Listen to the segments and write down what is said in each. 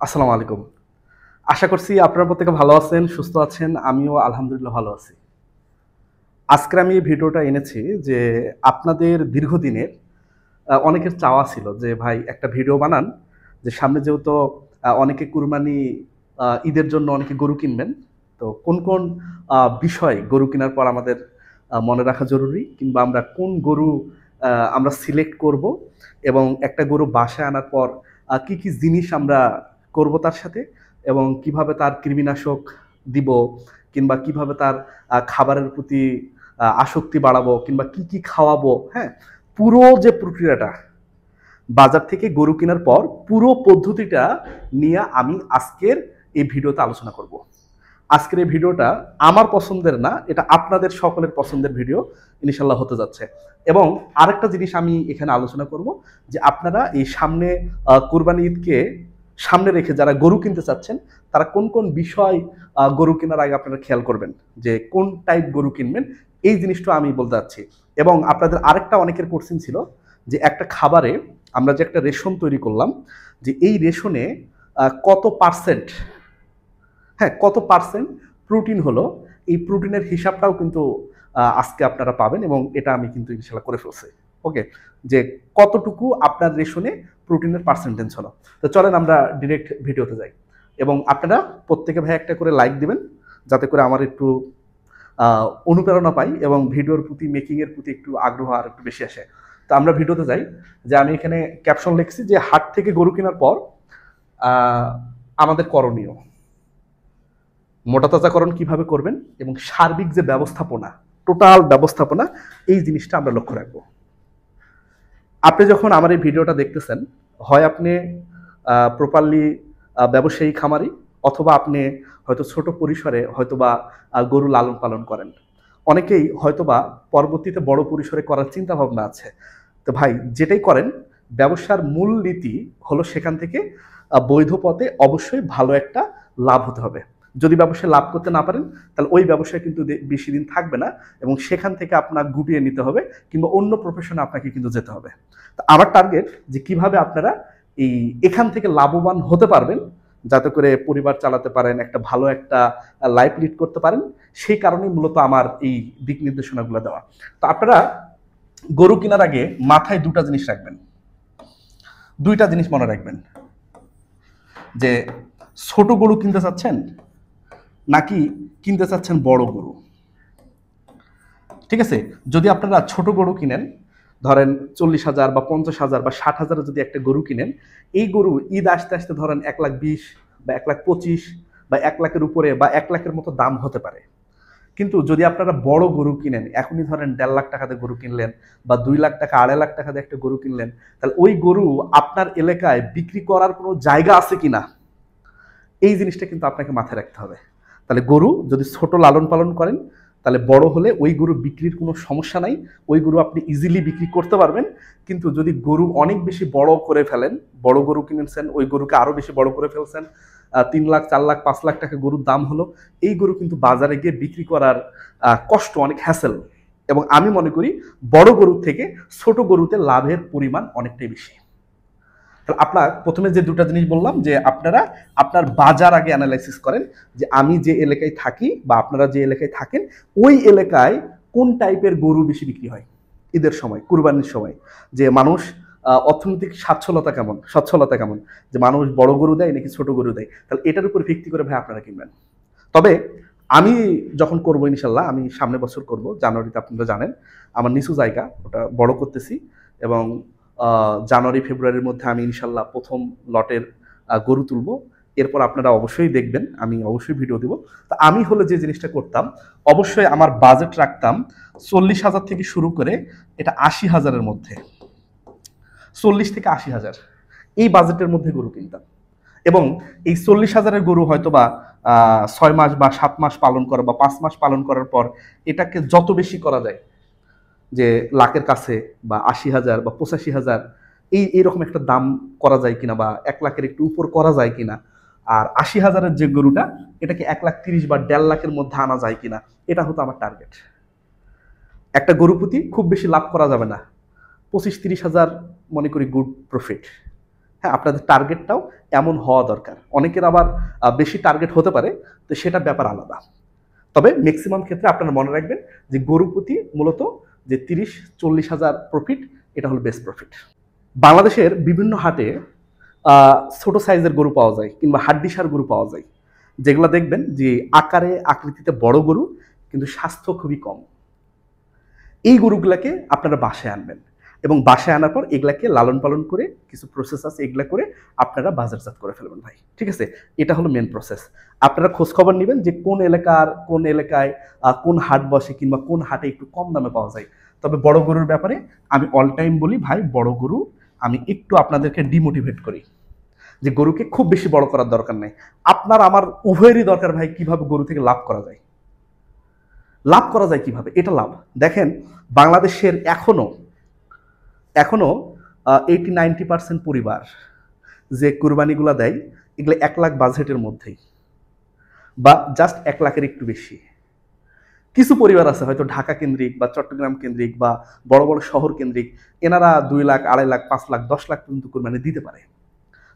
আসসালামু আলাইকুম। আশা করছি আপনারা প্রত্যেকে ভালো আছেন, সুস্থ আছেন। আমিও আলহামদুলিল্লাহ ভালো আছি। আজকের আমি এই ভিডিওটা এনেছি যে আপনাদের দীর্ঘদিনের অনেকের চাওয়া ছিল যে ভাই একটা ভিডিও বানান যে সামনে যেহেতু অনেকে কুরবানি ঈদের জন্য অনেকে গরু কিনবেন। তো কোন বিষয় গরু কেনার পর আমাদের মনে রাখা জরুরি কিংবা আমরা কোন গরু আমরা সিলেক্ট করব এবং একটা গরু বাসায় আনার পর কি জিনিস আমরা করব তার সাথে এবং কিভাবে তার কৃমিনাশক দিব কিংবা কিভাবে তার খাবারের প্রতি আসক্তি বাড়াবো কিংবা কি খাওয়াবো, হ্যাঁ? পুরো যে প্রক্রিয়াটা বাজার থেকে গরু কেনার পর পুরো পদ্ধতিটা নিয়ে আমি আজকের এই ভিডিওতে আলোচনা করব। আজকের এই ভিডিওটা আমার পছন্দের না, এটা আপনাদের সকলের পছন্দের ভিডিও ইনশাল্লাহ হতে যাচ্ছে। এবং আরেকটা জিনিস আমি এখানে আলোচনা করব যে আপনারা এই সামনে কুরবানি ঈদকে সামনে রেখে যারা গরু কিনতে চাচ্ছেন তারা কোন বিষয় গরু কেনার আগে আপনারা খেয়াল করবেন, যে কোন টাইপ গরু কিনবেন এই জিনিসটা আমি বলতে চাচ্ছি। এবং আপনাদের আরেকটা অনেকের কোশ্চেন ছিল যে একটা খাবারে আমরা যে একটা রেশন তৈরি করলাম, যে এই রেশনে কত পার্সেন্ট, হ্যাঁ কত পার্সেন্ট প্রোটিন হলো, এই প্রোটিনের হিসাবটাও কিন্তু আজকে আপনারা পাবেন এবং এটা আমি কিন্তু ইনশাল্লাহ করে ফেলছি। ওকে, যে কতটুকু আপনার রেশনে প্রোটিনের পার্সেন্টেজ হলো। তো চলেন আমরা ডিরেক্ট ভিডিওতে যাই এবং আপনারা প্রত্যেকে ভাই একটা করে লাইক দিবেন যাতে করে আমার একটু অনুপ্রেরণা পাই এবং ভিডিওর প্রতি মেকিংয়ের প্রতি একটু আগ্রহ আর একটু বেশি আসে। তো আমরা ভিডিওতে যাই। যে আমি এখানে ক্যাপশন লিখছি যে হাট থেকে গরু কেনার পর আমাদের করণীয়, মোটা তাজাকরণ কিভাবে করবেন এবং সার্বিক যে ব্যবস্থাপনা, টোটাল ব্যবস্থাপনা, এই জিনিসটা আমরা লক্ষ্য রাখবো। আপনি যখন আমার এই ভিডিওটা দেখতেছেন, হয় আপনি প্রপারলি ব্যবসায়ী খামারি অথবা আপনি হয়তো ছোট পরিসরে হয়তোবা গরু লালন পালন করেন। অনেকেই হয়তোবা পরবর্তীতে বড় পরিসরে করার চিন্তা ভাবনা আছে। তো ভাই যেটাই করেন, ব্যবসার মূল নীতি হলো সেখান থেকে বৈধ পথে অবশ্যই ভালো একটা লাভ হতে হবে। যদি ব্যবসায় লাভ করতে না পারেন তাহলে ওই ব্যবসায় কিন্তু বেশি দিন থাকবে না এবং সেখান থেকে আপনার গুটিয়ে নিতে হবে কিংবা অন্য প্রফেশনে আপনাকে কিন্তু যেতে হবে। তো আমার টার্গেট যে কিভাবে আপনারা এখান থেকে লাভবান হতে পারবেন যাতে করে পরিবার চালাতে পারেন, একটা ভালো একটা লাইফ লিড করতে পারেন, সেই কারণেই মূলত আমার এই দিক নির্দেশনাগুলো দেওয়া। তো আপনারা গরু কেনার আগে মাথায় দুটা জিনিস রাখবেন, দুইটা জিনিস মনে রাখবেন, যে ছোট গরু কিনতে চাচ্ছেন নাকি কিনতে চাচ্ছেন বড় গরু। ঠিক আছে, যদি আপনারা ছোট গরু কিনেন, ধরেন 40,000 বা 50,000 বা 60,000 যদি একটা গরু কিনেন, এই গরু ঈদ আসতে আসতে ধরেন 1,20,000 বা 1,25,000 বা 1,00,000-এর উপরে বা 1,00,000-এর মতো দাম হতে পারে। কিন্তু যদি আপনারা বড় গরু কিনেন, এখনই ধরেন 1.5 লাখ টাকাতে গরু কিনলেন বা 2 লাখ টাকা 2.5 লাখ টাকাতে একটা গরু কিনলেন, তাহলে ওই গরু আপনার এলাকায় বিক্রি করার কোনো জায়গা আছে কিনা, এই জিনিসটা কিন্তু আপনাকে মাথায় রাখতে হবে। তাহলে গরু যদি ছোট লালন পালন করেন তাহলে বড় হলে ওই গরু বিক্রির কোনো সমস্যা নাই, ওই গরু আপনি ইজিলি বিক্রি করতে পারবেন। কিন্তু যদি গরু অনেক বেশি বড় করে ফেলেন, বড় গরু কিনেছেন, ওই গরুকে আরো বেশি বড় করে ফেলছেন, 3 লাখ 4 লাখ 5 লাখ টাকা গরুর দাম হলো, এই গরু কিন্তু বাজারে গিয়ে বিক্রি করার কষ্ট, অনেক হ্যাসেল। এবং আমি মনে করি বড় গরুর থেকে ছোট গরুতে লাভের পরিমাণ অনেকটাই বেশি। তাহলে আপনার প্রথমে যে দুটা জিনিস বললাম, যে আপনারা আপনার বাজার আগে অ্যানালাইসিস করেন যে আমি যে এলাকায় থাকি বা আপনারা যে এলাকায় থাকেন ওই এলাকায় কোন টাইপের গরু বেশি বিক্রি হয় ঈদের সময়, কুরবানির সময়, যে মানুষ অর্থনৈতিক সচ্ছলতা কেমন, যে মানুষ বড় গরু দেয় নাকি ছোট গরু দেয়, তাহলে এটার উপর ভিত্তি করে ভাই আপনারা কিনবেন। তবে আমি যখন করবো ইনশাল্লাহ, আমি সামনে বছর করব জানুয়ারিতে, আপনারা জানেন আমার নিচু জায়গা ওটা বড় করতেছি এবং জানুয়ারি ফেব্রুয়ারির মধ্যে আমি ইনশাল্লাহ প্রথম লটের গরু তুলব। এরপর আপনারা অবশ্যই দেখবেন, আমি অবশ্যই ভিডিও দিব। তা আমি হলে যে জিনিসটা করতাম, অবশ্যই আমার বাজেট রাখতাম 40,000 থেকে শুরু করে এটা 80,000-এর মধ্যে, 40 থেকে 80,000 এই বাজেটের মধ্যে গরু কিনতাম। এবং এই 40,000-এর গরু হয়তো বা 6 মাস বা 7 মাস পালন করা বা 5 মাস পালন করার পর এটাকে যত বেশি করা যায়, যে লাখের কাছে বা 80,000 বা 85,000 এইরকম একটা দাম করা যায় কিনা বা 1 লাখের একটু উপর করা যায় কিনা, আর 80,000-এর যে গরুটা এটাকে 1,30,000 বা 1.5 লাখের মধ্যে আনা যায় কিনা, এটা হতো আমার টার্গেট। একটা গরু প্রতি খুব বেশি লাভ করা যাবে না, 25-30 হাজার মনে করি গুড প্রফিট। হ্যাঁ, আপনাদের টার্গেটটাও এমন হওয়া দরকার। অনেকের আবার বেশি টার্গেট হতে পারে, তো সেটার ব্যাপার আলাদা। তবে ম্যাক্সিমাম ক্ষেত্রে আপনারা মনে রাখবেন যে গরু প্রতি মূলত যে 30-40 হাজার প্রফিট, এটা হলো বেস্ট প্রফিট। বাংলাদেশের বিভিন্ন হাটে ছোট সাইজের গরু পাওয়া যায় কিংবা হাড্ডিসার গরু পাওয়া যায়, যেগুলো দেখবেন যে আকারে আকৃতিতে বড় গরু কিন্তু স্বাস্থ্য খুবই কম। এই গরুগুলাকে আপনারা বাসায় আনবেন এবং বাসায় আনার পর এগুলাকে লালন পালন করে কিছু প্রসেস আছে, এগুলা করে আপনারা বাজারজাত করে ফেলবেন ভাই। ঠিক আছে, এটা হলো মেন প্রসেস। আপনারা খোঁজ খবর নেবেন যে কোন এলাকায় কোন হাট বসে কিংবা কোন হাটে একটু কম দামে পাওয়া যায়। তবে বড় গরুর ব্যাপারে আমি অল টাইম বলি ভাই, বড় গরু আমি একটু আপনাদেরকে ডিমোটিভেট করি যে গরুকে খুব বেশি বড় করার দরকার নেই। আপনার আমার উভয়েরই দরকার ভাই, কিভাবে গরু থেকে লাভ করা যায়। লাভ করা যায় কিভাবে, এটা লাভ। দেখেন বাংলাদেশের এখনো 80-90% পরিবার যে কুরবানিগুলো দেয়, এগুলো 1 লাখ বাজেটের মধ্যেই বা জাস্ট 1 লাখের একটু বেশি। কিছু পরিবার আছে হয়তো ঢাকা কেন্দ্রিক বা চট্টগ্রাম কেন্দ্রিক বা বড় বড় শহর কেন্দ্রিক, এনারা 2 লাখ, 2.5 লাখ, 5 লাখ, 10 লাখ পর্যন্ত কুরবানি দিতে পারে।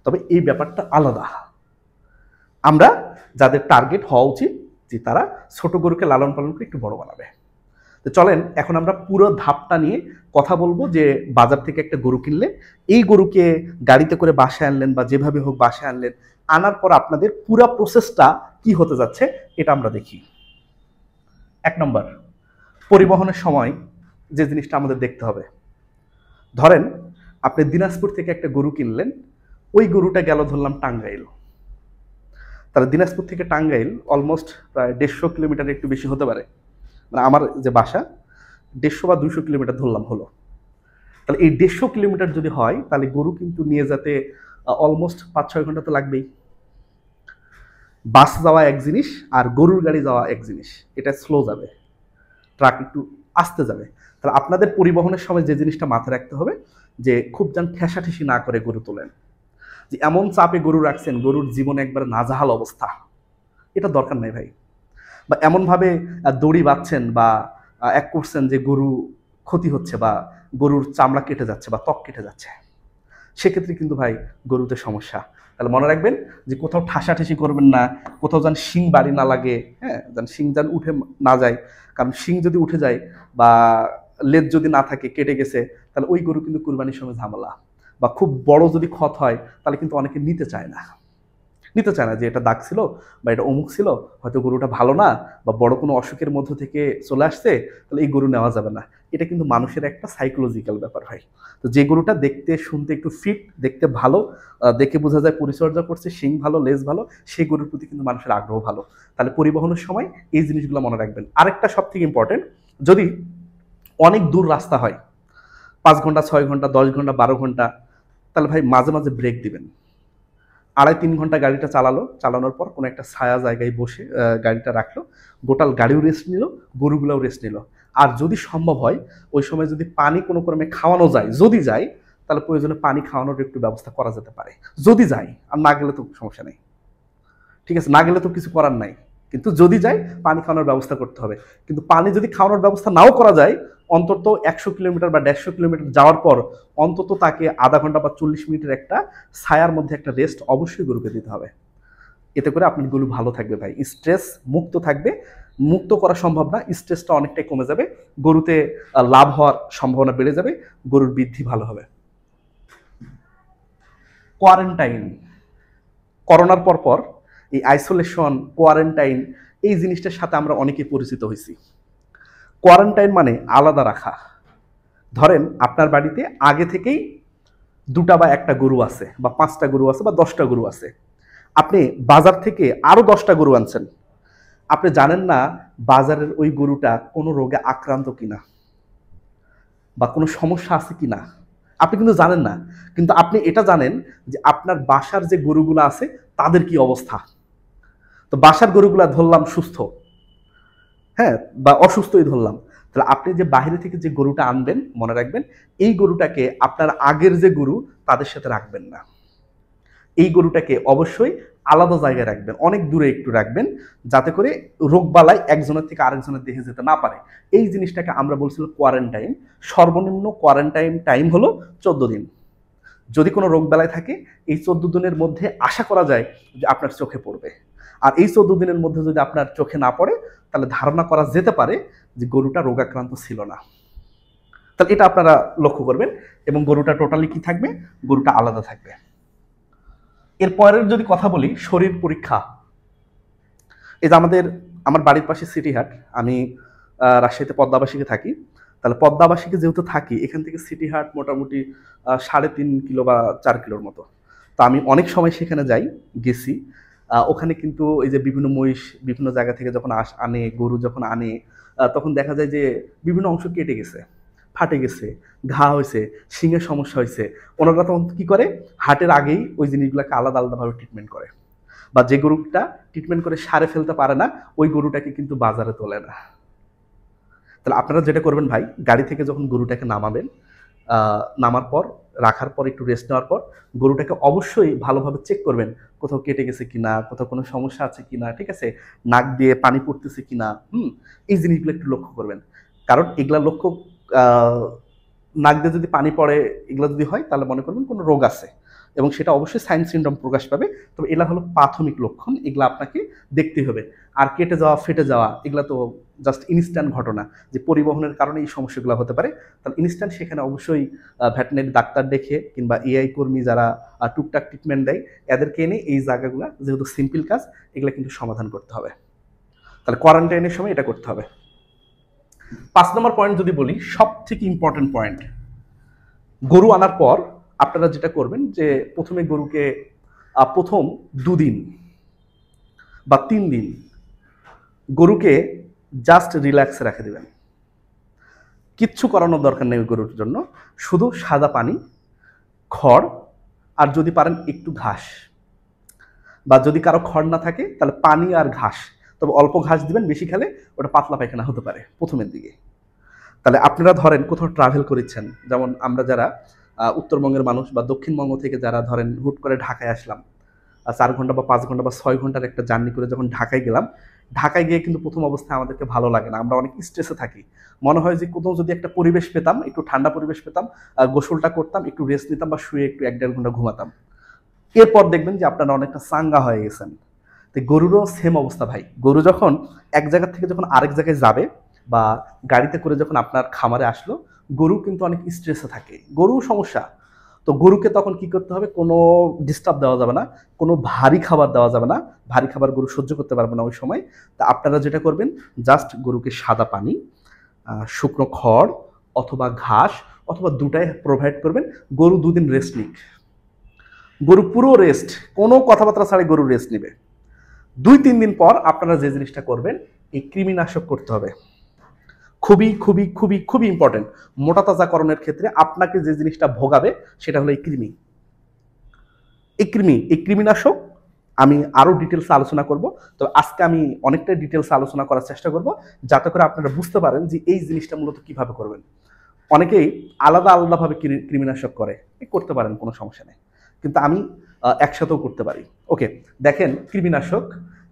তবে এই ব্যাপারটা আলাদা। আমরা যাদের টার্গেট হওয়া উচিত যে তারা ছোট গরুকে লালন পালন করে একটু বড় বানাবে। তো চলেন এখন আমরা পুরো ধাপটা নিয়ে কথা বলবো যে বাজার থেকে একটা গরু কিনলেন, এই গরুকে গাড়িতে করে বাসায় আনলেন বা যেভাবে হোক বাসায় আনলেন, আনার পর আপনাদের পুরো প্রসেসটা কি হতে যাচ্ছে এটা আমরা দেখি। 1 নম্বর, পরিবহনের সময় যে জিনিসটা আমাদের দেখতে হবে। ধরেন আপনি দিনাজপুর থেকে একটা গরু কিনলেন, ওই গরুটা গেল ধরলাম টাঙ্গাইল। তাহলে দিনাজপুর থেকে টাঙ্গাইল অলমোস্ট প্রায় 150 কিলোমিটার, একটু বেশি হতে পারে। মানে আমার যে বাসা 150 বা 200 কিলোমিটার ধরলাম হলো। তাহলে এই 150 কিলোমিটার যদি হয় তাহলে গরু কিন্তু নিয়ে যেতে অলমোস্ট 5-6 ঘন্টা তো লাগবেই। বাস যাওয়া এক জিনিস আর গরুর গাড়ি যাওয়া এক জিনিস, এটা স্লো যাবে, ট্রাক একটু আস্তে যাবে। তাহলে আপনাদের পরিবহনের সময় যে জিনিসটা মাথায় রাখতে হবে যে খুব যেন ঠেসাঠেসি না করে গরু তোলেন, যে এমন চাপে গরু রাখছেন গরুর জীবনে একবার নাজেহাল অবস্থা, এটা দরকার নেই ভাই। বা এমনভাবে দড়ি বাঁধছেন বা এক করছেন যে গরু ক্ষতি হচ্ছে বা গরুর চামড়া কেটে যাচ্ছে বা ত্বক কেটে যাচ্ছে, সেক্ষেত্রে কিন্তু ভাই গরুতে সমস্যা। তাহলে মনে রাখবেন যে কোথাও ঠাসাঠাসি করবেন না, কোথাও যেন শিং বাড়ি না লাগে, হ্যাঁ, যেন শিং যেন উঠে না যায়। কারণ শিং যদি উঠে যায় বা লেজ যদি না থাকে, কেটে গেছে, তাহলে ওই গরু কিন্তু কুরবানির সময় ঝামেলা। বা খুব বড় যদি ক্ষত হয় তাহলে কিন্তু অনেকে নিতে চায় না যে এটা দাগ ছিল বা এটা অমুক ছিল, হয়তো গরুটা ভালো না বা বড় কোনো অসুখের মধ্য থেকে চলে আসছে, তাহলে এই গরু নেওয়া যাবে না। এটা কিন্তু মানুষের একটা সাইকোলজিক্যাল ব্যাপার ভাই। তো যে গরুটা দেখতে শুনতে একটু ফিট, দেখতে ভালো, দেখে বোঝা যায় পরিচর্যা করছে, শিং ভালো, লেজ ভালো, সেই গরুর প্রতি কিন্তু মানুষের আগ্রহ ভালো। তাহলে পরিবহনের সময় এই জিনিসগুলো মনে রাখবেন। আরেকটা সব থেকে ইম্পর্টেন্ট, যদি অনেক দূর রাস্তা হয়, 5 ঘন্টা, 6 ঘন্টা, 10 ঘন্টা, 12 ঘন্টা, তাহলে ভাই মাঝে মাঝে ব্রেক দিবেন। 2.5-3 ঘন্টা গাড়িটা চালানোর পর কোনো একটা ছায়া জায়গায় বসে গাড়িটা রাখলো, গোটাল গাড়িও রেস্ট নিল, গরুগুলাও রেস্ট নিল। আর যদি সম্ভব হয় ওই সময় যদি পানি কোনো ক্রমে খাওয়ানো যায়, যদি যায়, তাহলে প্রয়োজনে পানি খাওয়ানোর একটু ব্যবস্থা করা যেতে পারে, যদি যায়। আর না গেলে তো সমস্যা নেই, ঠিক আছে, না গেলে তো কিছু করার নাই। কিন্তু যদি যায় পানি খাওয়ানোর ব্যবস্থা করতে হবে। কিন্তু পানি যদি খাওয়ানোর ব্যবস্থা নাও করা যায়, অন্তত 100 কিলোমিটার বা 150 কিলোমিটার যাওয়ার পর অন্তত তাকে আধা ঘন্টা বা 40 মিনিটের একটা ছায়ার মধ্যে একটা রেস্ট অবশ্যই গরুকে দিতে হবে। এতে করে আপনার গরু ভালো থাকবে ভাই, স্ট্রেস মুক্ত থাকবে। মুক্ত করা সম্ভব না, স্ট্রেসটা অনেকটাই কমে যাবে, গরুতে লাভ হওয়ার সম্ভাবনা বেড়ে যাবে, গরুর বৃদ্ধি ভালো হবে। কোয়ারেন্টাইন, করোনার পর এই আইসোলেশন, কোয়ারেন্টাইন, এই জিনিসটার সাথে আমরা অনেকেই পরিচিত হয়েছি। কোয়ারেন্টাইন মানে আলাদা রাখা। ধরেন আপনার বাড়িতে আগে থেকেই 2টা বা 1টা গরু আছে বা 5টা গরু আছে বা 10টা গরু আছে, আপনি বাজার থেকে আরো 10টা গরু আনছেন, আপনি জানেন না বাজারের ওই গরুটা কোনো রোগে আক্রান্ত কিনা বা কোনো সমস্যা আছে কিনা, আপনি কিন্তু জানেন না। কিন্তু আপনি এটা জানেন যে আপনার বাসার যে গরুগুলো আছে তাদের কি অবস্থা। তো বাসার গরুগুলা ধরলাম সুস্থ, হ্যাঁ, বা অসুস্থই ধরলাম, তাহলে আপনি যে বাইরে থেকে যে গরুটা আনবেন, মনে রাখবেন এই গরুটাকে আপনার আগের যে গরু তাদের সাথে রাখবেন না। এই গরুটাকে অবশ্যই আলাদা জায়গায় রাখবেন, অনেক দূরে একটু রাখবেন, যাতে করে রোগবালাই একজনের থেকে আরেকজনের দেহে যেতে না পারে। এই জিনিসটাকে আমরা বলছিলাম কোয়ারেন্টাইন। সর্বনিম্ন কোয়ারেন্টাইন টাইম হলো 14 দিন। যদি কোনো রোগ বেলায় থাকে এই 14 দিনের মধ্যে আশা করা যায় যে আপনার চোখে পড়বে। আর এই 14 দিনের মধ্যে যদি আপনার চোখে না পড়ে তাহলে ধারণা করা যেতে পারে যে গরুটা রোগাক্রান্ত ছিল না। তাহলে এটা আপনারা লক্ষ্য করবেন এবং গরুটা টোটালি কি থাকবে, গরুটা আলাদা থাকবে। এরপরের যদি কথা বলি শরীর পরীক্ষা, এই যে আমার বাড়ির পাশে সিটি হাট, আমি রাজশাহীতে পদ্মাবাসীকে থাকি, তাহলে পদ্মাবাসীকে যেহেতু থাকি এখান থেকে সিটি হাট মোটামুটি 3.5 কিলো বা 4 কিলোর মতো। তো আমি অনেক সময় সেখানে গেছি। ওখানে কিন্তু এই যে বিভিন্ন মহিষ বিভিন্ন জায়গা থেকে যখন আনে, গরু যখন আনে, তখন দেখা যায় যে বিভিন্ন অংশ কেটে গেছে, ফাটে গেছে, ঘা হয়েছে, শিঙের সমস্যা হয়েছে। ওনারা তখন কি করে, হাটের আগেই ওই জিনিসগুলোকে আলাদা আলাদাভাবে ট্রিটমেন্ট করে, বা যে গরুটা ট্রিটমেন্ট করে সারে ফেলতে পারে না ওই গরুটাকে কিন্তু বাজারে তোলে না। তাহলে আপনারা যেটা করবেন ভাই, গাড়ি থেকে যখন গরুটাকে নামাবেন, নামার পর রাখার পর একটু রেস্ট নেওয়ার পর গরুটাকে অবশ্যই ভালোভাবে চেক করবেন কোথাও কেটে গেছে কিনা, কোথাও কোনো সমস্যা আছে কিনা, ঠিক আছে, নাক দিয়ে পানি পড়তেছে কিনা, এই জিনিসগুলো একটু লক্ষ্য করবেন। কারণ এগুলা লক্ষ্য, নাক দিয়ে যদি পানি পড়ে এগুলো যদি হয় তাহলে মনে করবেন কোনো রোগ আছে এবং সেটা অবশ্যই সাইন সিনড্রোম প্রকাশ পাবে। তবে এগুলা হলো প্রাথমিক লক্ষণ, এগুলা আপনাকে দেখতে হবে। আর কেটে যাওয়া, ফেটে যাওয়া এগুলা তো জাস্ট ইনস্ট্যান্ট ঘটনা, যে পরিবহনের কারণে এই সমস্যাগুলো হতে পারে। তাহলে ইনস্ট্যান্ট সেখানে অবশ্যই ভেটেরিনারি ডাক্তার ডেকে কিংবা এআই কর্মী যারা টুকটাক ট্রিটমেন্ট দেয় এদেরকে এনে এই জায়গাগুলো, যেহেতু সিম্পল কাজ, এগুলো কিন্তু সমাধান করতে হবে। তাহলে কোয়ারেন্টাইনের সময় এটা করতে হবে। 5 নম্বর পয়েন্ট যদি বলি, সব থেকে ইম্পর্টেন্ট পয়েন্ট, গরু আনার পর আপনারা যেটা করবেন যে প্রথমে গরুকে প্রথম 2 দিন বা 3 দিন গরুকে জাস্ট রিল্যাক্সে রেখে দেবেন। কিচ্ছু করানোর দরকার নেই গরুর জন্য, শুধু সাদা পানি, খড়, আর যদি পারেন একটু ঘাস, বা যদি কারো খড় না থাকে তাহলে পানি আর ঘাস, তবে অল্প ঘাস দিবেন, বেশি খেলে ওটা পাতলা পায়খানা হতে পারে প্রথমের দিকে। তাহলে আপনারা ধরেন কোথাও ট্রাভেল করেছেন, যেমন আমরা যারা উত্তরবঙ্গের মানুষ বা দক্ষিণবঙ্গ থেকে যারা ধরেন হুট করে ঢাকায় আসলাম, 4 ঘন্টা বা 5 ঘন্টা বা 6 ঘন্টার একটা জার্নি করে যখন ঢাকায় গেলাম, ঢাকায় গিয়ে কিন্তু প্রথম অবস্থায় আমাদেরকে ভালো লাগে না, আমরা অনেক স্ট্রেসে থাকি। মনে হয় যে কোথাও যদি একটা পরিবেশ পেতাম, একটু ঠান্ডা পরিবেশ পেতাম, গোসলটা করতাম, একটু রেস্ট নিতাম বা শুয়ে একটু 1-1.5 ঘন্টা ঘুমাতাম। এরপর দেখবেন যে আপনারা অনেকটা চাঙ্গা হয়ে গেছেন। তো গরুরও সেম অবস্থা ভাই, গরু যখন এক জায়গা থেকে যখন আরেক জায়গায় যাবে বা গাড়িতে করে যখন আপনার খামারে আসলো, গরু কিন্তু অনেক স্ট্রেসে থাকে, গরু সমস্যা। তো গরুকে তখন কি করতে হবে, কোনো ডিস্টার্ব দেওয়া যাবে না, কোনো ভারী খাবার দেওয়া যাবে না, ভারী খাবার গরু সহ্য করতে পারবে না ওই সময়। তা আপনারা যেটা করবেন, জাস্ট গরুকে সাদা পানি, শুকনো খড় অথবা ঘাস অথবা দুটাই প্রোভাইড করবেন। গরু 2 দিন রেস্ট নিক, গরু পুরো রেস্ট, কোনো কথাবার্তা ছাড়াই গরু রেস্ট নেবে। 2-3 দিন পর আপনারা যে জিনিসটা করবেন, এই কৃমিনাশক করতে হবে। খুবই খুবই খুবই খুবই ইম্পর্টেন্ট। মোটা তাজাকরণের ক্ষেত্রে আপনাকে যে জিনিসটা ভোগাবে সেটা হলো এই কৃমি। এই কৃমিনাশক আমি আরো ডিটেলসে আলোচনা করব। তো আজকে আমি অনেকটা ডিটেলসে আলোচনা করার চেষ্টা করব, যাতে করে আপনারা বুঝতে পারেন যে এই জিনিসটা মূলত কিভাবে করবেন। অনেকেই আলাদা আলাদাভাবে কৃমিনাশক করতে পারেন, কোনো সমস্যা নেই, কিন্তু আমি একসাথেও করতে পারি। ওকে, দেখেন কৃমিনাশক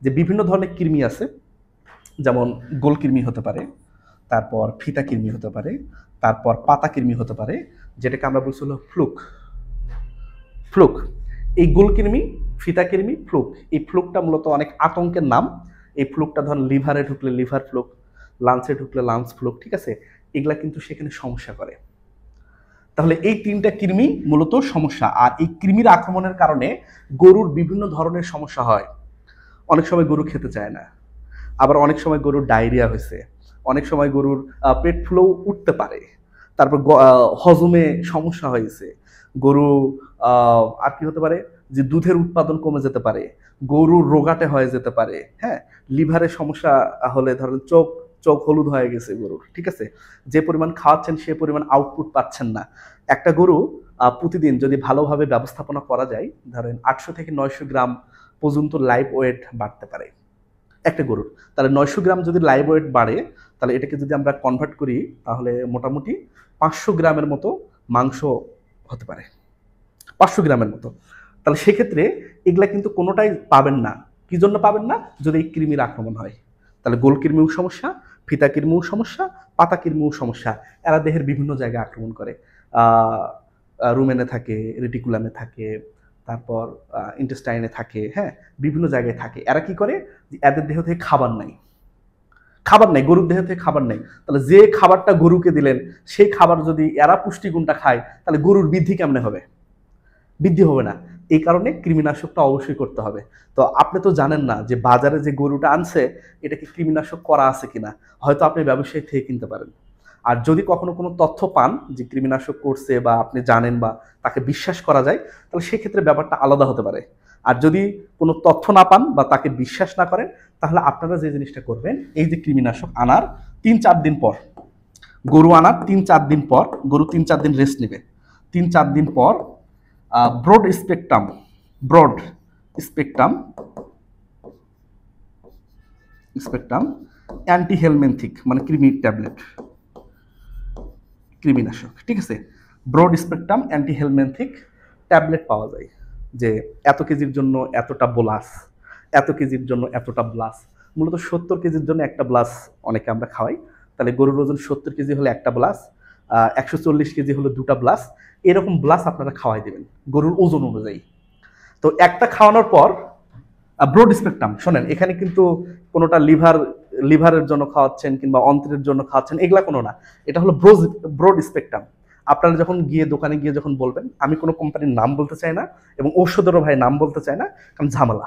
যে বিভিন্ন ধরনের কৃমি আছে, যেমন গোল কৃমি হতে পারে, তারপর ফিতা কৃমি হতে পারে, তারপর পাতা কৃমি হতে পারে, যেটাকে আমরা বলছি হলো ফ্লুক। এই গোল কৃমি, ফিতা কৃমি, ফ্লুক, এই ফ্লুকটা মূলত অনেক আতঙ্কের নাম। এই ফ্লুকটা ধরেন লিভারে ঢুকলে লিভার ফ্লুক, লাঞ্চে ঢুকলে লাঞ্চ ফ্লুক, ঠিক আছে, এগুলা কিন্তু সেখানে সমস্যা করে। তাহলে এই 3টা কৃমি মূলত সমস্যা, আর এই কৃমির আক্রমণের কারণে গরুর বিভিন্ন ধরনের সমস্যা হয়। অনেক সময় গরু খেতে চায় না, আবার অনেক সময় গরুর ডায়রিয়া হয়েছে, অনেক সময় গরুর পেট ফুলেও উঠতে পারে, তারপর হজমে সমস্যা হয়েছে, গরু আর কি হতে পারে, যে দুধের উৎপাদন কমে যেতে পারে, গরুর রোগাটে হয়ে যেতে পারে, হ্যাঁ, লিভারের সমস্যা হলে ধরেন চোখ হলুদ হয়ে গেছে গরুর, ঠিক আছে, যে পরিমাণ খাওয়াচ্ছেন সে পরিমাণ আউটপুট পাচ্ছেন না। একটা গরু প্রতিদিন যদি ভালোভাবে ব্যবস্থাপনা করা যায়, ধরেন 800 থেকে 900 গ্রাম পর্যন্ত লাইভ ওয়েট বাড়তে পারে একটা গরুর। তাহলে 900 গ্রাম যদি লাইভ ওয়েট বাড়ে, তাহলে এটাকে যদি আমরা কনভার্ট করি তাহলে মোটামুটি 500 গ্রামের মতো মাংস হতে পারে, 500 গ্রামের মতো। তাহলে সেক্ষেত্রে এগুলা কিন্তু কোনোটাই পাবেন না। কি জন্য পাবেন না? যদি এই কৃমির আক্রমণ হয়। তাহলে গোল কৃমিও সমস্যা, ফিতা কৃমিও সমস্যা, পাতা কৃমিও সমস্যা, এরা দেহের বিভিন্ন জায়গায় আক্রমণ করে। রুমেনে থাকে, রেটিকুলামে থাকে, তারপর ইন্টেস্টাইনে থাকে, হ্যাঁ, বিভিন্ন জায়গায় থাকে। এরা কি করে, যে এদের দেহ থেকে খাবার নাই, গরুর দেহ থেকে খাবার নেই, তাহলে যে খাবারটা গরুকে দিলেন সেই খাবার যদি এরা পুষ্টিগুণটা খায় তাহলে গরুর বৃদ্ধি কেমনে হবে? বৃদ্ধি হবে না। এই কারণে কৃমিনাশকটা অবশ্যই করতে হবে। তো আপনি তো জানেন না যে বাজারে যে গরুটা আনছে এটা কি কৃমিনাশক করা আছে কিনা, হয়তো আপনি ব্যবসায়ী থেকে কিনতে পারেন। আর যদি কখনো কোনো তথ্য পান যে কৃমিনাশক করছে বা আপনি জানেন বা তাকে বিশ্বাস করা যায়, তাহলে সেক্ষেত্রে ব্যাপারটা আলাদা হতে পারে। আর যদি কোনো তথ্য না পান বা তাকে বিশ্বাস না করেন, তাহলে আপনারা যে জিনিসটা করবেন, এই যে কৃমিনাশক আনার 3-4 দিন পর, গরু আনার 3-4 দিন পর, গরু 3-4 দিন রেস্ট নেবে, 3-4 দিন পর broad spectrum, broad spectrum spectrum anthelmintic মানে কৃমি ট্যাবলেট, কৃমিনাশক, ঠিক আছে, ব্রড স্পেকট্রাম অ্যান্টিহেলমেন্থিক ট্যাবলেট পাওয়া যায়। যে এত কেজির জন্য এতটা বোলাস, এত কেজির জন্য এতটা ব্লাস, মূলত 70 কেজির জন্য একটা ব্লাস অনেকে আমরা খাওয়াই। তাহলে গরুর ওজন 70 কেজি হলে একটা ব্লাস, 140 কেজি হলে দুটা ব্লাস, এরকম ব্লাস আপনারা খাওয়াই দেবেন গরুর ওজন অনুযায়ী। তো একটা খাওয়ানোর পর ব্রড স্পেকট্রাম, শোনেন, এখানে কিন্তু কোনোটা লিভারের জন্য খাওয়াচ্ছেন কিংবা অন্ত্রের জন্য খাওয়াচ্ছেন এগুলা কোনো না, এটা হলো ব্রড স্পেকট্রাম। আপনারা যখন গিয়ে দোকানে গিয়ে যখন বলবেন, আমি কোনো কোম্পানির নাম বলতে চাই না এবং ঔষধেরও ভাই নাম বলতে চাই না, কারণ ঝামেলা।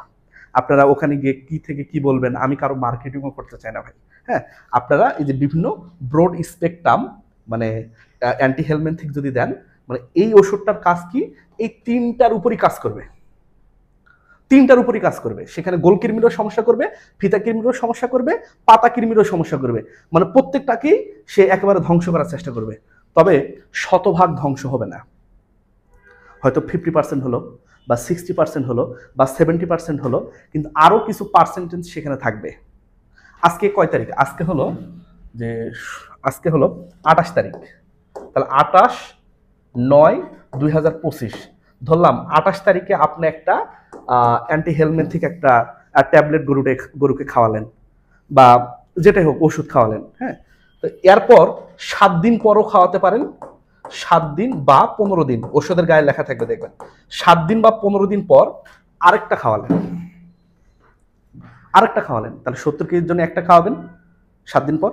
আপনারা ওখানে গিয়ে কি থেকে কি বলবেন, আমি কারো মার্কেটিংও করতে চাই না ভাই। হ্যাঁ, আপনারা এই যে বিভিন্ন ব্রড স্পেকট্রাম মানে অ্যান্টি হেলমেন্থিক যদি দেন, মানে এই ওষুধটার কাজ কি, এই তিনটার উপরই কাজ করবে, তিনটার উপরই কাজ করবে। সেখানে গোল কৃমিরও সমস্যা করবে, ফিতা কৃমিরও সমস্যা করবে, পাতা কৃমিরও সমস্যা করবে, মানে প্রত্যেকটাকেই সে একেবারে ধ্বংস করার চেষ্টা করবে। তবে শতভাগ ধ্বংস হবে না, হয়তো 50% হলো বা 60% হলো বা 70% হলো, কিন্তু আরো কিছু পার্সেন্টেজ সেখানে থাকবে। আজকে কয় তারিখ? যে আজকে হলো 28 তারিখ, তাহলে 28/9/2025, ধরলাম 28 তারিখে আপনি একটা অ্যান্টি হেলমেন্থিক একটা ট্যাবলেট গরুকে খাওয়ালেন বা যেটাই হোক ওষুধ খাওয়ালেন, হ্যাঁ, তো এরপর 7 দিন পরও খাওয়াতে পারেন, 7 দিন বা 15 দিন, ওষুধের গায়ে লেখা থাকবে দেখবেন, 7 দিন বা 15 দিন পর আরেকটা খাওয়ালেন, তাহলে 70 কেজির জন্য একটা খাওয়াবেন 7 দিন পর,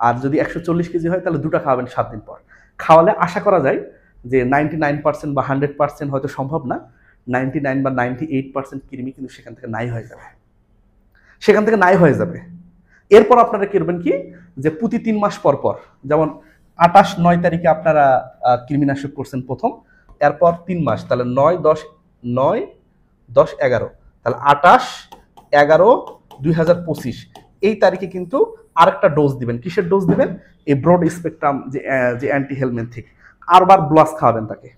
আর যদি 140 কেজি হয় তাহলে দুটা খাওয়াবেন 7 দিন পর। খাওয়ালে আশা করা যায় যে 99% বা 100% হয়তো সম্ভব না, 99 বা 98% কৃমি কিন্তু সেখান থেকে নাই হয়ে যাবে। এরপর আপনারা করবেন কি, যে প্রতি 3 মাস পর পর, যেমন 28/9 তারিখে আপনারা কৃমিনাশক করছেন প্রথম, এরপর 3 মাস, তাহলে 9/10/9/10/11, তাহলে 28/11/2025 এই তারিখে কিন্তু আরেকটা ডোজ দিবেন। কিসের ডোজ দিবেন? এই ব্রড স্পেকট্রাম যে অ্যান্টি হেলমেন্থিক, আরবার ব্লাস খাওয়াবেন তাকে।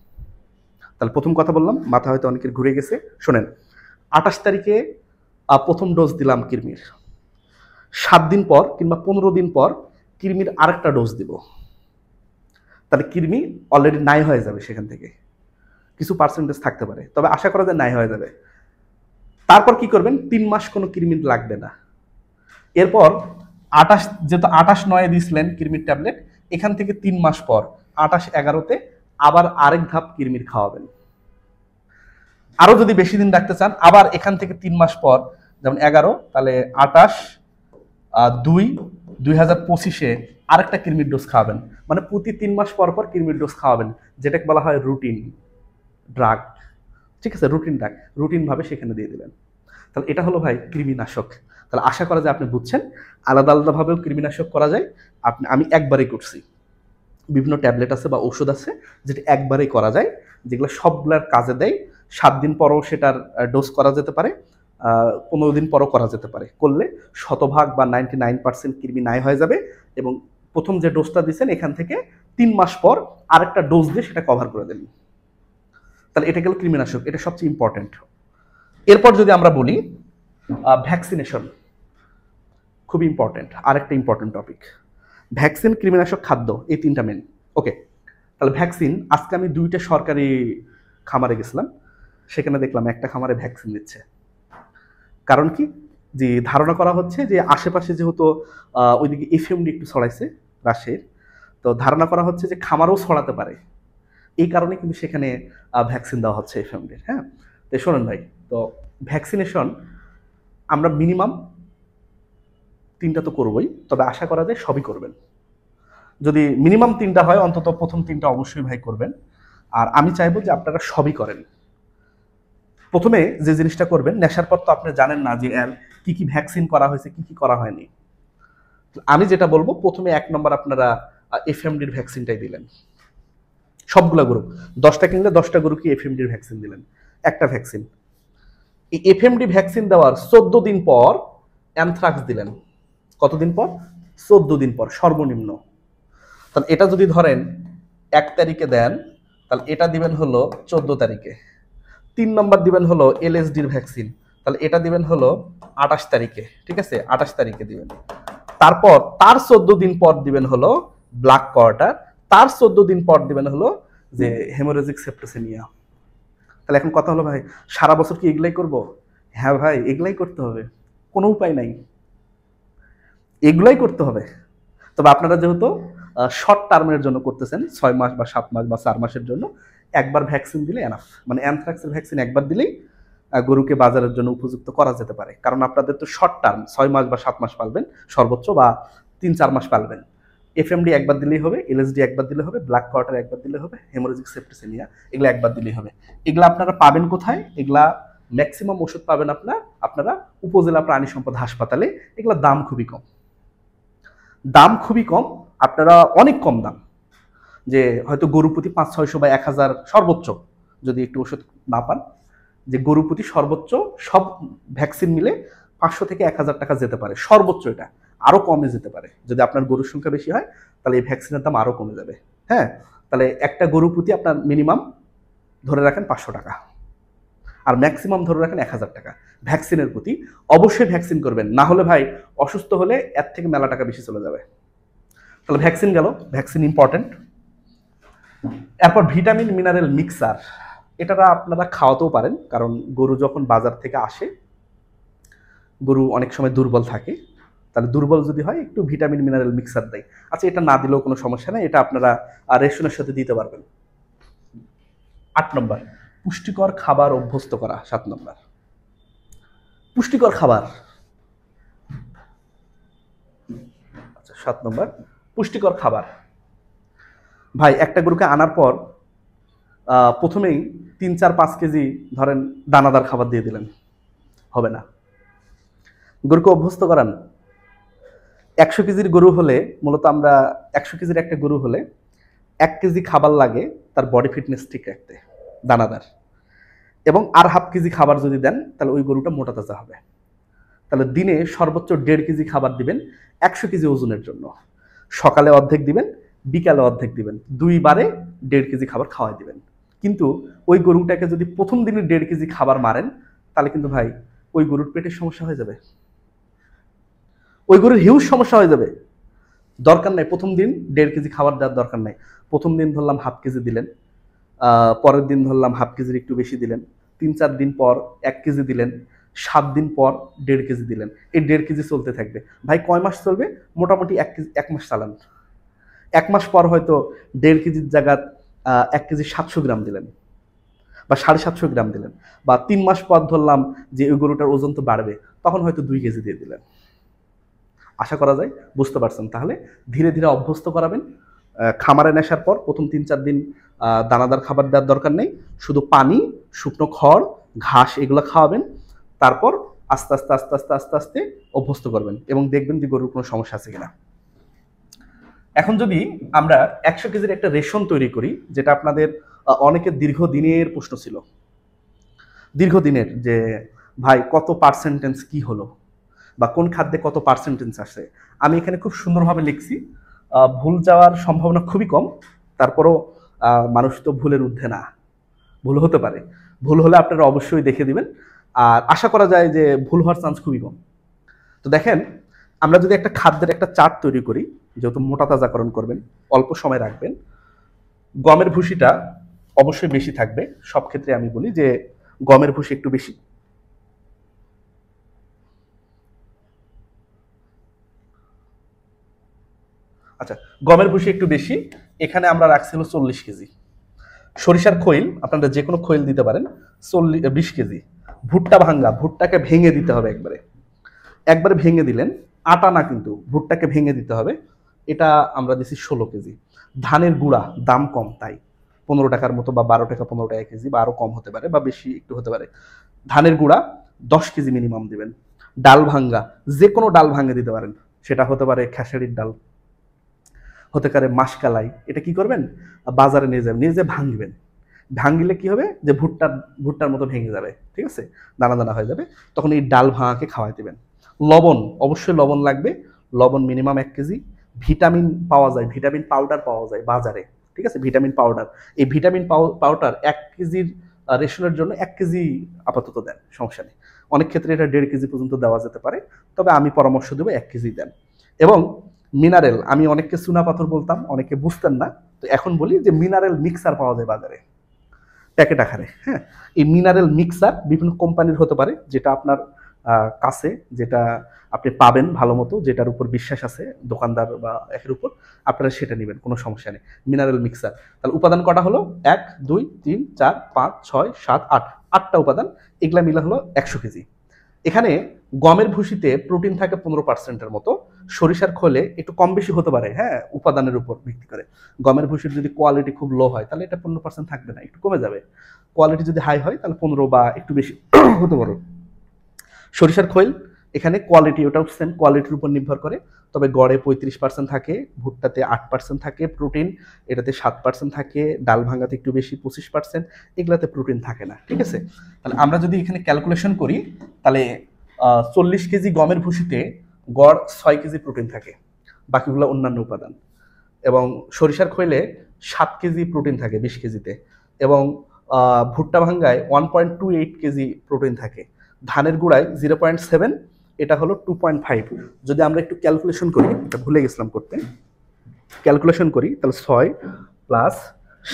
তাহলে প্রথম কথা বললাম, মাথা হয়তো অনেকের ঘুরে গেছে, শোনেন, 28 তারিখে প্রথম ডোজ দিলাম কৃমির, 7 দিন পর কিংবা 15 দিন পর কৃমির আরেকটা ডোজ দিব, তাহলে কৃমি অলরেডি নাই হয়ে যাবে, সেখান থেকে কিছু পার্সেন্টেজ থাকতে পারে, তবে আশা করা যায় নাই হয়ে যাবে। তারপর কি করবেন, 3 মাস কোনো কৃমি লাগবে না। এরপর 28/9 দিয়েছিলেন কৃমির ট্যাবলেট, এখান থেকে 3 মাস পর 28/11-তে আবার আরেক ধাপ কৃমির খাওয়াবেন। আরো যদি বেশি দিন রাখতে চান, আবার এখান থেকে 3 মাস পর, যেমন 11, তাহলে 28/2/2025-এ আরেকটা কৃমির ডোজ খাওয়াবেন। মানে প্রতি 3 মাস পর পর কৃমির ডোজ খাওয়াবেন, যেটাকে বলা হয় রুটিন ড্রাগ, ঠিক আছে, রুটিন ভাবে সেখানে দিয়ে দিলেন। তাহলে এটা হলো ভাই কৃমিনাশক। তাহলে আশা করা যায় আপনি বুঝছেন, আলাদা আলাদাভাবেও কৃমিনাশক করা যায়। আমি একবারেই করছি, বিভিন্ন ট্যাবলেট আছে বা ওষুধ আছে যেটা একবারেই করা যায়, যেগুলো সবগুলার কাজে দেয়। 7 দিন পরও সেটার ডোজ করা যেতে পারে, 15 দিন পরও করা যেতে পারে, করলে শতভাগ বা 99% কৃমি নাই হয়ে যাবে। এবং প্রথম যে ডোজটা দিচ্ছেন এখান থেকে 3 মাস পর আরেকটা ডোজ দিয়ে সেটা কভার করে দেবেন। তাহলে এটা গেল কৃমিনাশক, এটা সবচেয়ে ইম্পর্টেন্ট। এরপর যদি আমরা বলি ভ্যাকসিনেশন, খুব ইম্পর্টেন্ট, আরেকটা ইম্পর্টেন্ট টপিক। ভ্যাকসিন, কৃমিনাশক, খাদ্য, এই তিনটা মেন। ওকে, তাহলে ভ্যাকসিন, আজকে আমি 2টা সরকারি খামারে গেছিলাম, সেখানে দেখলাম একটা খামারে ভ্যাকসিন দিচ্ছে। কারণ কি, যে ধারণা করা হচ্ছে যে আশেপাশে যেহেতু ওইদিকে এফএমডি একটু ছড়াইছে রাজশাহীর, তো ধারণা করা হচ্ছে যে খামারও ছড়াতে পারে। এই কারণে কিন্তু সেখানে ভ্যাকসিন দেওয়া হচ্ছে এফএমডির। হ্যাঁ, তো শোনেন ভাই, তো ভ্যাকসিনেশন আমরা মিনিমাম 3টা তো করবই, তবে আশা করা যায় সবই করবেন। যদি মিনিমাম 3টা হয়, অন্তত প্রথম 3টা অবশ্যই ভাই করবেন। আর আমি চাইবো যে আপনারা সবই করেন। প্রথমে যে জিনিসটা করবেন, নেশার পর তো আপনি জানেন না যে এর কি কি ভ্যাকসিন করা হয়েছে, কি কি করা হয়নি। আমি যেটা বলবো, প্রথমে 1 নম্বর আপনারা এফএমডির ভ্যাকসিনটাই দিলেন। সবগুলা গরু 10টা কিনলে 10টা গরুকে এফএমডির ভ্যাকসিন দিলেন, একটা ভ্যাকসিন। এই এফএমডি ভ্যাকসিন দেওয়ার 14 দিন পর অ্যানথ্রাক্স দিলেন। কতদিন পর? 14 দিন পর সর্বনিম্ন। তাহলে এটা যদি ধরেন 1 তারিখে দেন, তাহলে এটা দিবেন হলো 14 তারিখে। 3 নম্বর দিবেন হলো এলএসডির ভ্যাকসিন, তাহলে এটা দিবেন হলো 28 তারিখে। ঠিক আছে, 28 তারিখে দিবেন। তারপর তার 14 দিন পর দিবেন হলো ব্ল্যাক কোয়ার্টার, তার 14 দিন পর দিবেন হলো যে হেমোরেজিক সেপ্টিসেমিয়া। তাহলে এখন কথা হলো, ভাই সারা বছর কি এগুলাই করব? হ্যাঁ ভাই, এগুলাই করতে হবে, কোনো উপায় নাই, এগুলাই করতে হবে। তবে আপনারা যেহেতু শর্ট টার্মের জন্য করতেছেন, 6 মাস বা 7 মাস বা 4 মাসের জন্য, একবার ভ্যাকসিন দিলে এনাফ। মানে অ্যানথ্রাক্সের ভ্যাকসিন একবার দিলেই গরুকে বাজারের জন্য উপযুক্ত করা যেতে পারে। কারণ আপনাদের তো শর্ট টার্ম, 6 মাস বা 7 মাস পালবেন সর্বোচ্চ, বা 3-4 মাস পালবেন। এফএমডি একবার দিলেই হবে, এলএসডি একবার দিলে হবে, ব্ল্যাক কোয়ার্টার একবার দিলে হবে, হেমোরেজিক সেপ্টিসেমিয়া এগুলো একবার দিলেই হবে। এগুলা আপনারা পাবেন কোথায়? এগুলা ম্যাক্সিমাম ওষুধ পাবেন আপনারা উপজেলা প্রাণী সম্পদ হাসপাতালে। এগুলোর দাম খুবই কম, দাম খুবই কম, আপনারা অনেক কম দাম। যে হয়তো গরু প্রতি 500-600 বা 1000 সর্বোচ্চ, যদি একটু ওষুধ না পান, যে গরু প্রতি সর্বোচ্চ সব ভ্যাকসিন মিলে 500 থেকে 1000 টাকা যেতে পারে সর্বোচ্চ। এটা আরো কমে যেতে পারে, যদি আপনার গরুর সংখ্যা বেশি হয় তাহলে এই ভ্যাকসিনের দাম আরো কমে যাবে। হ্যাঁ, তাহলে একটা গরু প্রতি আপনার মিনিমাম ধরে রাখেন 500 টাকা, আর ম্যাক্সিমাম ধরে রাখেন 1000 টাকা ভ্যাকসিনের প্রতি। অবশ্যই ভ্যাকসিন করবেন, না হলে ভাই অসুস্থ হলে এর থেকে মেলা টাকা বেশি চলে যাবে। তাহলে ভ্যাকসিন গেল, ভ্যাকসিন ইম্পর্টেন্ট। এরপর ভিটামিন মিনারেল মিক্সার, এটা আপনারা খাওয়াতেও পারেন, কারণ গরু যখন বাজার থেকে আসে, গরু অনেক সময় দুর্বল থাকে, তাহলে দুর্বল যদি হয় একটু ভিটামিন মিনারেল মিক্সার দেয়। আচ্ছা, এটা না দিলেও কোনো সমস্যা নেই, এটা আপনারা রেশনের সাথে দিতে পারবেন। 8 নম্বর পুষ্টিকর খাবার অভ্যস্ত করা। 7 নম্বর পুষ্টিকর খাবার। আচ্ছা, 7 নম্বর পুষ্টিকর খাবার। ভাই একটা গরুকে আনার পর প্রথমেই 3-4-5 কেজি ধরেন দানাদার খাবার দিয়ে দিলেন, হবে না। গরুকে অভ্যস্ত করান। 100 কেজির গরু হলে, মূলত আমরা 100 কেজির একটা গরু হলে 1 কেজি খাবার লাগে তার বডি ফিটনেস ঠিক রাখতে, দানাদার। এবং আর হাফ কেজি খাবার যদি দেন, তাহলে ওই গরুটা মোটা তাজা হবে। তাহলে দিনে সর্বোচ্চ 1.5 কেজি খাবার দিবেন 100 কেজি ওজনের জন্য। সকালে অর্ধেক দিবেন, বিকালে অর্ধেক দিবেন, 2 বারে 1.5 কেজি খাবার খাওয়াই দিবেন। কিন্তু ওই গরুটাকে যদি প্রথম দিনে 1.5 কেজি খাবার মারেন, তাহলে কিন্তু ভাই ওই গরুর পেটের সমস্যা হয়ে যাবে, ওই গরুর হিউজ সমস্যা হয়ে যাবে। দরকার নাই প্রথম দিন 1.5 কেজি খাবার দেওয়ার দরকার নাই। প্রথম দিন ধরলাম হাফ কেজি দিলেন, পরের দিন ধরলাম হাফ কেজির একটু বেশি দিলেন, 3-4 দিন পর 1 কেজি দিলেন, 7 দিন পর 1.5 কেজি দিলেন। এই 1.5 কেজি চলতে থাকবে। ভাই কয় মাস চলবে? মোটামুটি 1 মাস চালান। 1 মাস পর হয়তো 1.5 কেজির জায়গা 1 কেজি 700 গ্রাম দিলেন, বা 750 গ্রাম দিলেন। বা 3 মাস পর ধরলাম যে ওই গরুটার ওজন তো বাড়বে, তখন হয়তো 2 কেজি দিয়ে দিলেন। আশা করা যায় বুঝতে পারছেন। তাহলে ধীরে ধীরে অভ্যস্ত করাবেন। খামারে নেশার পর প্রথম 3-4 দিন দানাদার খাবার দেওয়ার দরকার নেই, শুধু পানি, শুকনো খড়, ঘাস এগুলো খাওয়াবেন। তারপর আস্তে আস্তে আস্তে আস্তে আস্তে আস্তে অভ্যস্ত করবেন, এবং দেখবেন যে গরুর কোনো সমস্যা আছে কিনা। এখন যদি আমরা 100 কেজির একটা রেশন তৈরি করি, যেটা আপনাদের অনেকের দীর্ঘদিনের প্রশ্ন ছিল, দীর্ঘদিনের, যে ভাই কত পার্সেন্টেজ কি হলো, বা কোন খাদ্যে কত পার্সেন্টেজ আসে। আমি এখানে খুব সুন্দরভাবে লিখছি। ভুল যাওয়ার সম্ভাবনা খুবই কম, তারপরও মানুষ তো ভুলের ঊর্ধ্বে না, ভুল হতে পারে। ভুল হলে আপনারা অবশ্যই দেখে দিবেন, আর আশা করা যায় যে ভুল হওয়ার চান্স খুবই কম। তো দেখেন, আমরা যদি একটা খাদ্যের একটা চার্ট তৈরি করি, যেহেতু মোটা তাজাকরণ করবেন, অল্প সময় রাখবেন, গমের ভুসিটা অবশ্যই বেশি থাকবে। সব ক্ষেত্রে আমি বলি যে গমের ভুসি একটু বেশি। আচ্ছা, গমের ভুসি একটু বেশি, এখানে আমরা রাখছি হলো 40 কেজি। সরিষার খৈল, আপনারা যে কোনো খৈল দিতে পারেন, 20 কেজি। ভুট্টা ভাঙ্গা, ভুট্টাকে ভেঙে দিতে হবে একবারে, একবারে ভেঙে দিলেন, আটা না কিন্তু, ভুট্টাকে ভেঙে দিতে হবে, এটা আমরা দিচ্ছি 16 কেজি। ধানের গুঁড়া, দাম কম তাই 15 টাকার মতো, বা 12 টাকা 15 টাকা কেজি, বা আরো কম হতে পারে, বা বেশি একটু হতে পারে। ধানের গুঁড়া 10 কেজি মিনিমাম দিবেন। ডাল ভাঙ্গা, যে কোনো ডাল ভাঙ্গে দিতে পারেন, সেটা হতে পারে খেসারির ডাল, হতে পারে মাসকালাই। এটা কি করবেন, বাজারে নিয়ে যাবেন, নিয়ে যেয়ে ভাঙবেন। ভাঙলে কি হবে, যে ভুট্টার মতো ভেঙে যাবে, ঠিক আছে, দানা দানা হয়ে যাবে, তখন এই ডাল ভাঙাকে খাওয়াই দেবেন। লবণ, অবশ্যই লবণ লাগবে, লবণ মিনিমাম 1 কেজি। ভিটামিন পাওয়া যায়, ভিটামিন পাউডার পাওয়া যায় বাজারে, ঠিক আছে, ভিটামিন পাউডার। এই ভিটামিন পাউডার 1 কেজির রেশনের জন্য 1 কেজি আপাতত দেন, সমস্যা নেই। অনেক ক্ষেত্রে এটা 1.5 কেজি পর্যন্ত দেওয়া যেতে পারে, তবে আমি পরামর্শ দেবো 1 কেজি দেন। এবং মিনারেল, আমি অনেককে চুনা পাথর বলতাম, অনেকে বুঝতেন না, তো এখন বলি যে মিনারেল মিক্সার পাওয়া যায় বাজারে প্যাকেট আকারে। হ্যাঁ, এই মিনারেল মিক্সার বিভিন্ন কোম্পানির হতে পারে, যেটা আপনার কাছে, যেটা আপনি পাবেন ভালো মতো, যেটার উপর বিশ্বাস আছে দোকানদার বা একের উপর, আপনারা সেটা নেবেন, কোনো সমস্যা নেই। মিনারেল মিক্সার, তাহলে উপাদান কটা হলো, 1 2 3 4 5 6 7 8, 8টা উপাদান, এগুলা মিলা হলো 100 কেজি। এখানে গমের ভুসিতে প্রোটিন থাকে 15%-এর মতো, সরিষার খোলে একটু কম বেশি হতে পারে, হ্যাঁ, উপাদানের উপর ভিত্তি করে। গমের ভুসির যদি কোয়ালিটি খুব লো হয়, তাহলে এটা 15% থাকবে না, একটু কমে যাবে। কোয়ালিটি যদি হাই হয়, তাহলে 15 বা একটু বেশি হতে পারে। সরিষার খৈল, এখানে কোয়ালিটি, ওটাও সেম কোয়ালিটির উপর নির্ভর করে, তবে গড়ে 35% থাকে, ভুট্টাতে 8% থাকে প্রোটিন, এটাতে 7% থাকে, ডাল ভাঙ্গাতে একটু বেশি 25%, এগুলাতে প্রোটিন থাকে না, ঠিক আছে। তাহলে আমরা যদি এখানে ক্যালকুলেশন করি, তাহলে 40 কেজি গমের ভুসিতে গড় 6 কেজি প্রোটিন থাকে, বাকিগুলো অন্যান্য উপাদান। এবং সরিষার খৈলে 7 কেজি প্রোটিন থাকে 20 কেজিতে, এবং ভুট্টা ভাঙ্গায় 1.28 কেজি প্রোটিন থাকে। ধানের গুঁড়ায় 0.7, এটা হলো 2.5। যদি আমরা একটু ক্যালকুলেশন করি, এটা ভুলে গেছিলাম করতে, ক্যালকুলেশন করি, তাহলে 6 প্লাস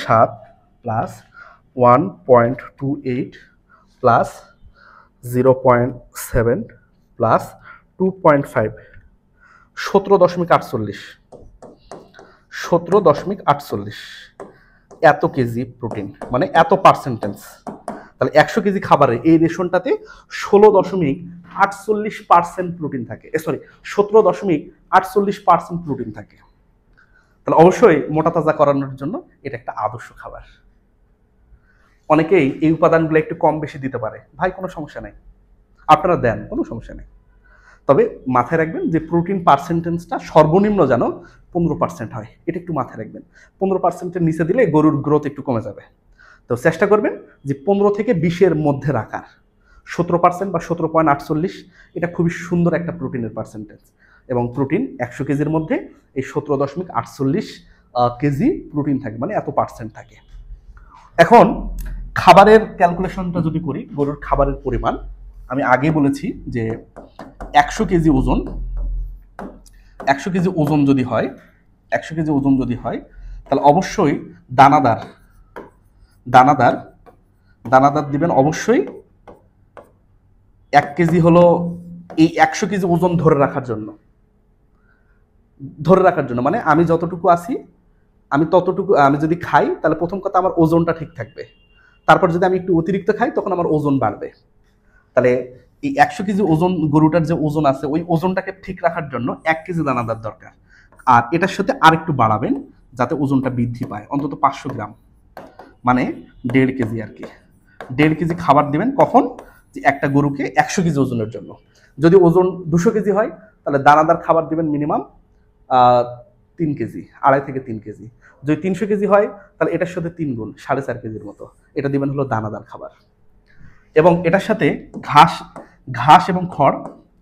7 প্লাস 1.28 প্লাস 0.7 প্লাস 2.5, 17.48, 17.48 এত কেজি প্রোটিন, মানে এত পার্সেন্টেজ। তাহলে 100 কেজি খাবারে এই রেশনটাতে 16.48% প্রোটিন থাকে, সরি 17.48% প্রোটিন থাকে। তাহলে অবশ্যই মোটা তাজা করানোর জন্য এটা একটা আদর্শ খাবার। অনেকেই এই উপাদানগুলো একটু কম বেশি দিতে পারে, ভাই কোনো সমস্যা নেই, আপনারা দেন, কোনো সমস্যা নেই। তবে মাথায় রাখবেন যে প্রোটিন পার্সেন্টেজটা সর্বনিম্ন যেন 15% হয়, এটা একটু মাথায় রাখবেন। 15%-এর নিচে দিলে গরুর গ্রোথ একটু কমে যাবে, তো চেষ্টা করবেন যে 15 থেকে 20-এর মধ্যে রাখার। 17% বা 17.48, এটা খুবই সুন্দর একটা প্রোটিনের পার্সেন্টেজ, এবং প্রোটিন 100 কেজির মধ্যে এই 17.48 কেজি প্রোটিন থাকে, মানে এত পার্সেন্ট থাকে। এখন খাবারের ক্যালকুলেশনটা যদি করি, গরুর খাবারের পরিমাণ আমি আগে বলেছি যে 100 কেজি ওজন, 100 কেজি ওজন যদি হয়, 100 কেজি ওজন যদি হয়, তাহলে অবশ্যই দানাদার দানাদার দানাদার দিবেন অবশ্যই 1 কেজি, হলো এই 100 কেজি ওজন ধরে রাখার জন্য, মানে আমি যতটুকু আছি, আমি ততটুকু, আমি যদি খাই তাহলে প্রথম কথা আমার ওজনটা ঠিক থাকবে, তারপর যদি আমি একটু অতিরিক্ত খাই তখন আমার ওজন বাড়বে। তাহলে এই 100 কেজি ওজন, গরুটার যে ওজন আছে ওই ওজনটাকে ঠিক রাখার জন্য 1 কেজি দানাদার দরকার। আর এটার সাথে আরেকটু বাড়াবেন যাতে ওজনটা বৃদ্ধি পায়, অন্তত 500 গ্রাম, মানে 1.5 কেজি আর কি। 1.5 কেজি খাবার দিবেন কখন, যে একটা গরুকে 100 কেজি ওজনের জন্য। যদি ওজন 200 কেজি হয়, তাহলে দানাদার খাবার দিবেন মিনিমাম 3 কেজি, 2.5 থেকে 3 কেজি। যদি 300 কেজি হয়, তাহলে এটার সাথে 3 গুণ, 4.5 কেজির মতো এটা দিবেন হলো দানাদার খাবার। এবং এটার সাথে ঘাস এবং খড়,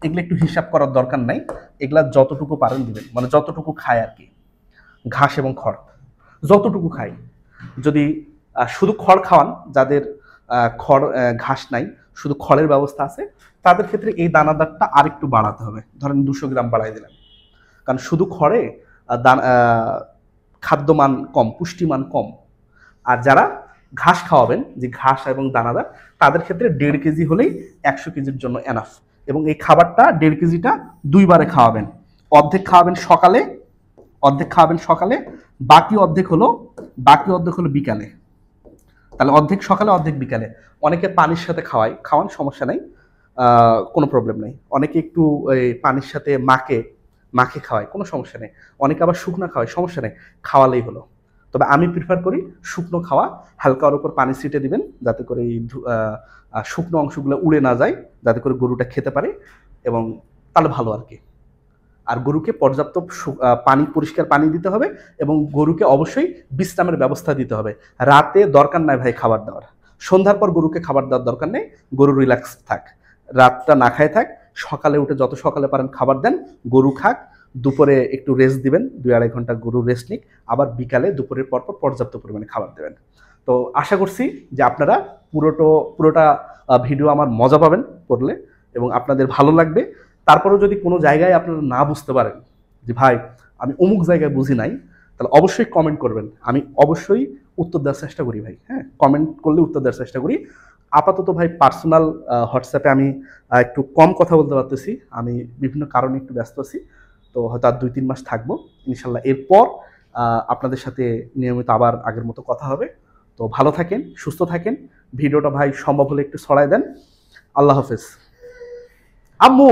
এগুলো একটু হিসাব করার দরকার নাই, এগুলা যতটুকু পারেন দিবেন, মানে যতটুকু খায় আর কি। ঘাস এবং খড় যতটুকু খায়, যদি শুধু খড় খাওয়ান, যাদের ঘাস নাই, শুধু খড়ের ব্যবস্থা আছে, তাদের ক্ষেত্রে এই দানাদারটা আরেকটু বাড়াতে হবে, ধরেন 200 গ্রাম বাড়াই দিলেন, কারণ শুধু খড়ে খাদ্যমান কম, পুষ্টিমান কম। আর যারা ঘাস খাওয়াবেন, যে ঘাস এবং দানাদার, তাদের ক্ষেত্রে 1.5 কেজি হলেই 100 কেজির জন্য এনাফ। এবং এই খাবারটা 1.5 কেজিটা 2 বারে খাওয়াবেন, অর্ধেক খাওয়াবেন সকালে, বাকি অর্ধেক হলো বিকালে। তাহলে অর্ধেক সকালে অর্ধেক বিকালে। অনেকে পানির সাথে খাওয়ান, সমস্যা নাই, কোনো প্রবলেম নেই। অনেকে একটু এই পানির সাথে মাখে খাওয়ায়, কোনো সমস্যা নেই। অনেকে আবার শুকনো খাওয়ায়, সমস্যা নেই, খাওয়ালেই হলো। তবে আমি প্রিফার করি শুকনো খাওয়া। হালকা ওর উপর পানি ছিটে দিবেন যাতে করে এই শুকনো অংশগুলো উড়ে না যায়, যাতে করে গরুটা খেতে পারে, এবং তাহলে ভালো আর কি। আর গরুকে পর্যাপ্ত পানি, পরিষ্কার পানি দিতে হবে, এবং গরুকে অবশ্যই বিশ্রামের ব্যবস্থা দিতে হবে। রাতে দরকার নাই ভাই খাবার দেওয়ার, সন্ধ্যার পর গরুকে খাবার দেওয়ার দরকার নেই, গরু রিল্যাক্স থাক, রাতটা না খায় থাক, সকালে উঠে যত সকালে পারেন খাবার দেন, গরু খাক। দুপুরে একটু রেস্ট দিবেন, 2-2.5 ঘন্টা গরু রেস্ট নিক, আবার বিকালে দুপুরের পর পর্যাপ্ত পরিমাণে খাবার দেবেন। তো আশা করছি যে আপনারা পুরোটা ভিডিও আমার মজা পাবেন পড়লে, এবং আপনাদের ভালো লাগবে। তারপরেও যদি কোনো জায়গায় আপনারা না বুঝতে পারেন যে ভাই আমি অমুক জায়গায় বুঝি নাই, তাহলে অবশ্যই কমেন্ট করবেন, আমি অবশ্যই উত্তর দেওয়ার চেষ্টা করি ভাই। হ্যাঁ, কমেন্ট করলে উত্তর দেওয়ার চেষ্টা করি। আপাতত ভাই পার্সোনাল হোয়াটসঅ্যাপে আমি একটু কম কথা বলতে পারতেছি, আমি বিভিন্ন কারণে একটু ব্যস্ত আছি। তো হয়তো আর 2-3 মাস থাকবো ইনশাল্লাহ। এরপর আপনাদের সাথে নিয়মিত আবার আগের মতো কথা হবে। তো ভালো থাকেন, সুস্থ থাকেন। ভিডিওটা ভাই সম্ভব হলে একটু ছড়ায় দেন। আল্লাহ হাফেজ। আম্মু।